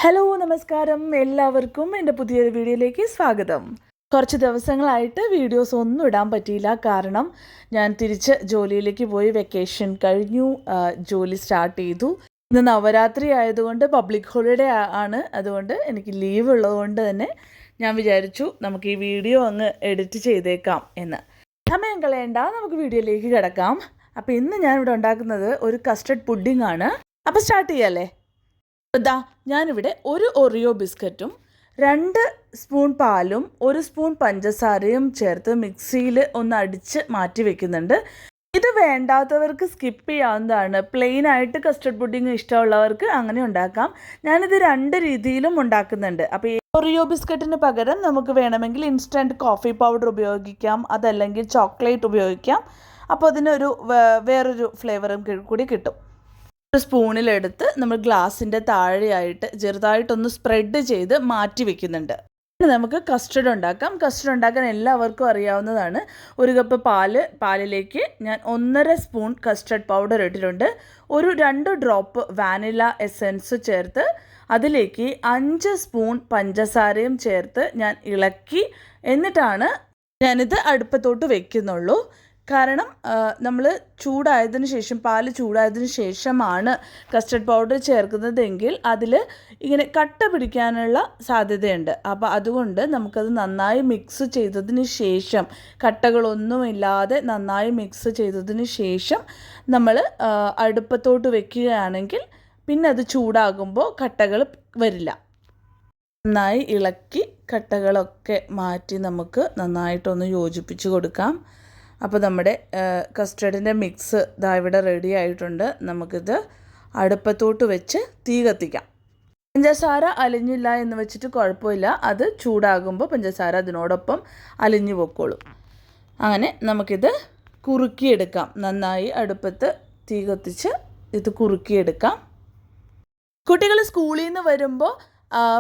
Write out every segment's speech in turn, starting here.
Hello നമസ്കാരം, എല്ലാവർക്കും എൻ്റെ പുതിയൊരു വീഡിയോയിലേക്ക് സ്വാഗതം. കുറച്ച് ദിവസങ്ങളായിട്ട് വീഡിയോസ് ഒന്നും ഇടാൻ പറ്റിയില്ല. കാരണം ഞാൻ തിരിച്ച് ജോലിയിലേക്ക് പോയി. വെക്കേഷൻ കഴിഞ്ഞു, ജോലി സ്റ്റാർട്ട് ചെയ്തു. ഇന്ന് നവരാത്രി ആയതുകൊണ്ട് പബ്ലിക് ഹോളിഡേ ആണ്. അതുകൊണ്ട് എനിക്ക് ലീവ് ഉള്ളതുകൊണ്ട് തന്നെ ഞാൻ വിചാരിച്ചു നമുക്ക് ഈ വീഡിയോ അങ്ങ് എഡിറ്റ് ചെയ്തേക്കാം എന്ന്. സമയം കളയണ്ട, നമുക്ക് വീഡിയോയിലേക്ക് കിടക്കാം. അപ്പോൾ ഇന്ന് ഞാനിവിടെ ഉണ്ടാക്കുന്നത് ഒരു കസ്റ്റർഡ് പുഡിംഗ് ആണ്. അപ്പോൾ സ്റ്റാർട്ട് ചെയ്യാമല്ലേ? ഞാനിവിടെ ഒരു ഒറിയോ ബിസ്ക്കറ്റും 2 സ്പൂൺ പാലും 1 സ്പൂൺ പഞ്ചസാരയും ചേർത്ത് മിക്സിയിൽ ഒന്ന് അടിച്ച് മാറ്റി വെക്കുന്നുണ്ട്. ഇത് വേണ്ടാത്തവർക്ക് സ്കിപ്പ് ചെയ്യാവുന്നതാണ്. പ്ലെയിൻ ആയിട്ട് കസ്റ്റർഡ് പുഡിംഗ് ഇഷ്ടമുള്ളവർക്ക് അങ്ങനെ ഉണ്ടാക്കാം. ഞാനിത് 2 രീതിയിലും ഉണ്ടാക്കുന്നുണ്ട്. അപ്പോൾ ഈ ഒറിയോ ബിസ്ക്കറ്റിന് പകരം നമുക്ക് വേണമെങ്കിൽ ഇൻസ്റ്റൻറ്റ് കോഫി പൗഡർ ഉപയോഗിക്കാം, അതല്ലെങ്കിൽ ചോക്ലേറ്റ് ഉപയോഗിക്കാം. അപ്പോൾ അതിനൊരു വേറൊരു ഫ്ലേവറും കൂടി കിട്ടും. ഒരു സ്പൂണിലെടുത്ത് നമ്മൾ ഗ്ലാസിൻ്റെ താഴെയായിട്ട് ചെറുതായിട്ടൊന്ന് സ്പ്രെഡ് ചെയ്ത് മാറ്റി വെക്കുന്നുണ്ട്. ഇനി നമുക്ക് കസ്റ്റർഡ് ഉണ്ടാക്കാം. കസ്റ്റർഡ് ഉണ്ടാക്കാൻ എല്ലാവർക്കും അറിയാവുന്നതാണ്. 1 കപ്പ് പാലിലേക്ക് ഞാൻ 1.5 സ്പൂൺ കസ്റ്റർഡ് പൗഡർ ഇട്ടിട്ടുണ്ട്. ഒരു 2 ഡ്രോപ്പ് വാനില എസെൻസ് ചേർത്ത് അതിലേക്ക് 5 സ്പൂൺ പഞ്ചസാരയും ചേർത്ത് ഞാൻ ഇളക്കി എന്നിട്ടാണ് ഞാനിത് അടുപ്പത്തോട്ട് വെക്കുന്നുള്ളൂ. കാരണം നമ്മൾ പാല് ചൂടായതിന് ശേഷമാണ് കസ്റ്റർഡ് പൗഡർ ചേർക്കുന്നതെങ്കിൽ അതിൽ ഇങ്ങനെ കട്ട പിടിക്കാനുള്ള സാധ്യതയുണ്ട്. അപ്പോൾ അതുകൊണ്ട് നമുക്കത് നന്നായി മിക്സ് ചെയ്തതിന് ശേഷം, കട്ടകളൊന്നുമില്ലാതെ നന്നായി മിക്സ് ചെയ്തതിന് ശേഷം നമ്മൾ അടുപ്പത്തോട്ട് വെക്കുകയാണെങ്കിൽ പിന്നെ അത് ചൂടാകുമ്പോൾ കട്ടകൾ വരില്ല. നന്നായി ഇളക്കി കട്ടകളൊക്കെ മാറ്റി നമുക്ക് നന്നായിട്ടൊന്ന് യോജിപ്പിച്ച് കൊടുക്കാം. അപ്പോൾ നമ്മുടെ കസ്റ്റർഡിൻ്റെ മിക്സ് ഇവിടെ റെഡി ആയിട്ടുണ്ട്. നമുക്കിത് അടുപ്പത്തോട്ട് വെച്ച് തീ കത്തിക്കാം. പഞ്ചസാര അലിഞ്ഞില്ല എന്ന് വെച്ചിട്ട് കുഴപ്പമില്ല. അത് ചൂടാകുമ്പോൾ പഞ്ചസാര അതിനോടൊപ്പം അലിഞ്ഞു പൊക്കോളും. അങ്ങനെ നമുക്കിത് കുറുക്കിയെടുക്കാം. നന്നായി അടുപ്പത്ത് തീ കത്തിച്ച് ഇത് കുറുക്കിയെടുക്കാം. കുട്ടികൾ സ്കൂളിൽ നിന്ന് വരുമ്പോൾ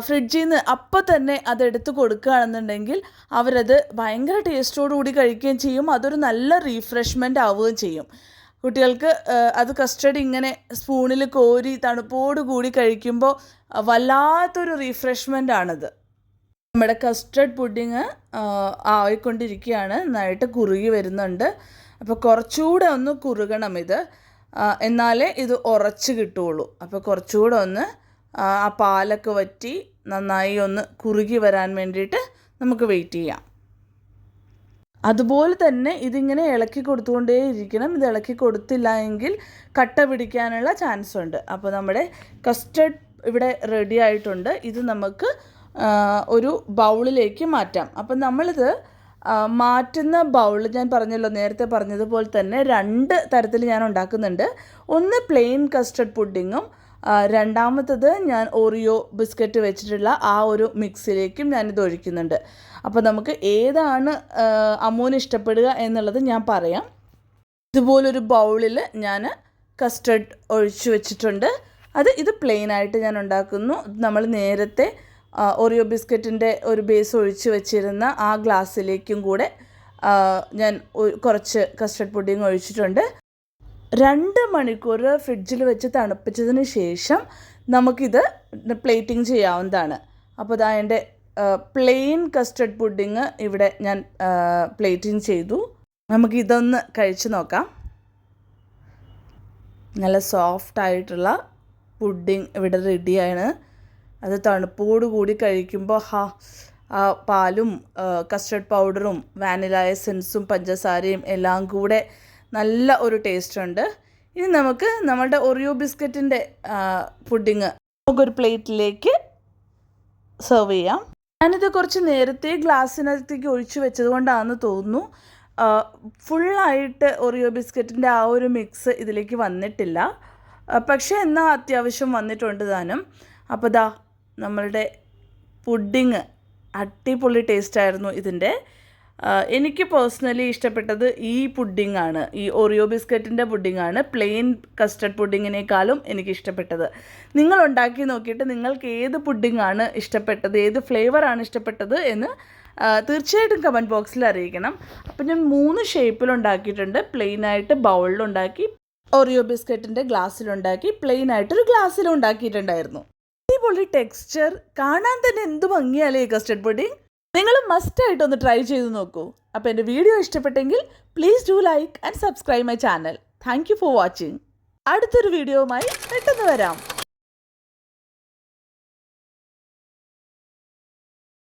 ഫ്രിഡ്ജിൽ നിന്ന് അപ്പോൾ തന്നെ അതെടുത്ത് കൊടുക്കുകയാണെന്നുണ്ടെങ്കിൽ അവരത് ഭയങ്കര ടേസ്റ്റോടുകൂടി കഴിക്കുകയും ചെയ്യും. അതൊരു നല്ല റീഫ്രഷ്മെൻ്റ് ആവുകയും ചെയ്യും. കുട്ടികൾക്ക് അത് കസ്റ്റർഡ് ഇങ്ങനെ സ്പൂണിൽ കോരി തണുപ്പോടുകൂടി കഴിക്കുമ്പോൾ വല്ലാത്തൊരു റീഫ്രഷ്മെൻ്റ് ആണത്. നമ്മുടെ കസ്റ്റർഡ് പുഡിങ് ആയിക്കൊണ്ടിരിക്കുകയാണ്. നന്നായിട്ട് കുറുകി വരുന്നുണ്ട്. അപ്പോൾ കുറച്ചുകൂടെ ഒന്ന് കുറുകണം ഇത്, എന്നാലേ ഇത് ഉറച്ച് കിട്ടുകയുള്ളൂ. അപ്പോൾ കുറച്ചുകൂടെ ഒന്ന് ആ പാലൊക്കെ വറ്റി നന്നായി ഒന്ന് കുറുകി വരാൻ വേണ്ടിയിട്ട് നമുക്ക് വെയിറ്റ് ചെയ്യാം. അതുപോലെ തന്നെ ഇതിങ്ങനെ ഇളക്കി കൊടുത്തുകൊണ്ടേ ഇരിക്കണം. ഇത് ഇളക്കി കൊടുത്തില്ല എങ്കിൽ കട്ട പിടിക്കാനുള്ള ചാൻസ് ഉണ്ട്. അപ്പോൾ നമ്മുടെ കസ്റ്റർഡ് ഇവിടെ റെഡി ആയിട്ടുണ്ട്. ഇത് നമുക്ക് ഒരു ബൗളിലേക്ക് മാറ്റാം. അപ്പം നമ്മളിത് മാറ്റുന്ന ബൗൾ ഞാൻ പറഞ്ഞല്ലോ, നേരത്തെ പറഞ്ഞതുപോലെ തന്നെ 2 തരത്തിൽ ഞാൻ ഉണ്ടാക്കുന്നുണ്ട്. ഒന്ന് പ്ലെയിൻ കസ്റ്റർഡ് പുഡിങ്ങും, രണ്ടാമത്തത് ഞാൻ ഓറിയോ ബിസ്ക്കറ്റ് വെച്ചിട്ടുള്ള ആ ഒരു മിക്സിലേക്കും ഞാനിത് ഒഴിക്കുന്നുണ്ട്. അപ്പോൾ നമുക്ക് ഏതാണ് അമ്മൂന് ഇഷ്ടപ്പെടുക എന്നുള്ളത് ഞാൻ പറയാം. ഇതുപോലൊരു ബൗളിൽ ഞാൻ കസ്റ്റർഡ് ഒഴിച്ചു വെച്ചിട്ടുണ്ട്. ഇത് പ്ലെയിനായിട്ട് ഞാൻ ഉണ്ടാക്കുന്നു. നമ്മൾ നേരത്തെ ഓറിയോ ബിസ്ക്കറ്റിൻ്റെ ഒരു ബേസ് ഒഴിച്ച് വെച്ചിരുന്ന ആ ഗ്ലാസ്സിലേക്കും കൂടെ ഞാൻ കുറച്ച് കസ്റ്റർഡ് പുഡിംഗ് ഒഴിച്ചിട്ടുണ്ട്. 2 മണിക്കൂർ ഫ്രിഡ്ജിൽ വെച്ച് തണുപ്പിച്ചതിന് ശേഷം നമുക്കിത് പ്ലേറ്റിംഗ് ചെയ്യാവുന്നതാണ്. അപ്പോൾ എൻ്റെ പ്ലെയിൻ കസ്റ്റർഡ് പുഡിങ് ഇവിടെ ഞാൻ പ്ലേറ്റിംഗ് ചെയ്തു. നമുക്കിതൊന്ന് കഴിച്ച് നോക്കാം. നല്ല സോഫ്റ്റായിട്ടുള്ള പുഡിങ് ഇവിടെ റെഡിയാണ്. അത് തണുപ്പോടുകൂടി കഴിക്കുമ്പോൾ ആ പാലും കസ്റ്റർഡ് പൗഡറും വാനില എസൻസും പഞ്ചസാരയും എല്ലാം കൂടെ നല്ല ഒരു ടേസ്റ്റ് ഉണ്ട്. ഇനി നമുക്ക് നമ്മളുടെ ഒറിയോ ബിസ്ക്കറ്റിൻ്റെ പുഡിങ് നമുക്കൊരു പ്ലേറ്റിലേക്ക് സെർവ് ചെയ്യാം. ഞാനിത് കുറച്ച് നേരത്തെ ഗ്ലാസ്സിനകത്തേക്ക് ഒഴിച്ചു വെച്ചത് കൊണ്ടാണെന്ന് തോന്നുന്നു. ഫുള്ളായിട്ട് ഒറിയോ ബിസ്ക്കറ്റിൻ്റെ ആ ഒരു മിക്സ് ഇതിലേക്ക് വന്നിട്ടില്ല. പക്ഷേ എന്നാൽ അത്യാവശ്യം വന്നിട്ടുണ്ട് താനും. അപ്പോൾ നമ്മളുടെ പുഡിങ് അടിപൊളി ടേസ്റ്റായിരുന്നു ഇതിൻ്റെ. എനിക്ക് പേഴ്സണലി ഇഷ്ടപ്പെട്ടത് ഈ പുഡിങ്ങാണ്, ഈ ഓറിയോ ബിസ്ക്കറ്റിൻ്റെ പുഡിങ്ങാണ്. പ്ലെയിൻ കസ്റ്റർഡ് പുഡിങ്ങിനേക്കാളും എനിക്ക് ഇഷ്ടപ്പെട്ടത്. നിങ്ങൾ ഉണ്ടാക്കി നോക്കിയിട്ട് നിങ്ങൾക്ക് ഏത് പുഡിങ്ങാണ് ഇഷ്ടപ്പെട്ടത്, ഏത് ഫ്ലേവറാണ് ഇഷ്ടപ്പെട്ടത് എന്ന് തീർച്ചയായിട്ടും കമൻറ്റ് ബോക്സിൽ അറിയിക്കണം. അപ്പോൾ ഞാൻ 3 ഷേപ്പിലുണ്ടാക്കിയിട്ടുണ്ട്. പ്ലെയിനായിട്ട് ബൗളിലുണ്ടാക്കി, ഓറിയോ ബിസ്ക്കറ്റിൻ്റെ ഗ്ലാസ്സിലുണ്ടാക്കി, പ്ലെയിനായിട്ടൊരു ഗ്ലാസ്സിലും ഉണ്ടാക്കിയിട്ടുണ്ടായിരുന്നു. അടിപൊളി ടെക്സ്ചർ, കാണാൻ തന്നെ എന്ത് ഭംഗിയാലേ ഈ കസ്റ്റർഡ് പുഡിംഗ്. നിങ്ങൾ മസ്റ്റായിട്ടൊന്ന് ട്രൈ ചെയ്ത് നോക്കൂ. അപ്പോൾ എൻ്റെ വീഡിയോ ഇഷ്ടപ്പെട്ടെങ്കിൽ please do like and subscribe my channel. Thank you for watching. അടുത്തൊരു വീഡിയോവുമായി പെട്ടെന്ന് വരാം.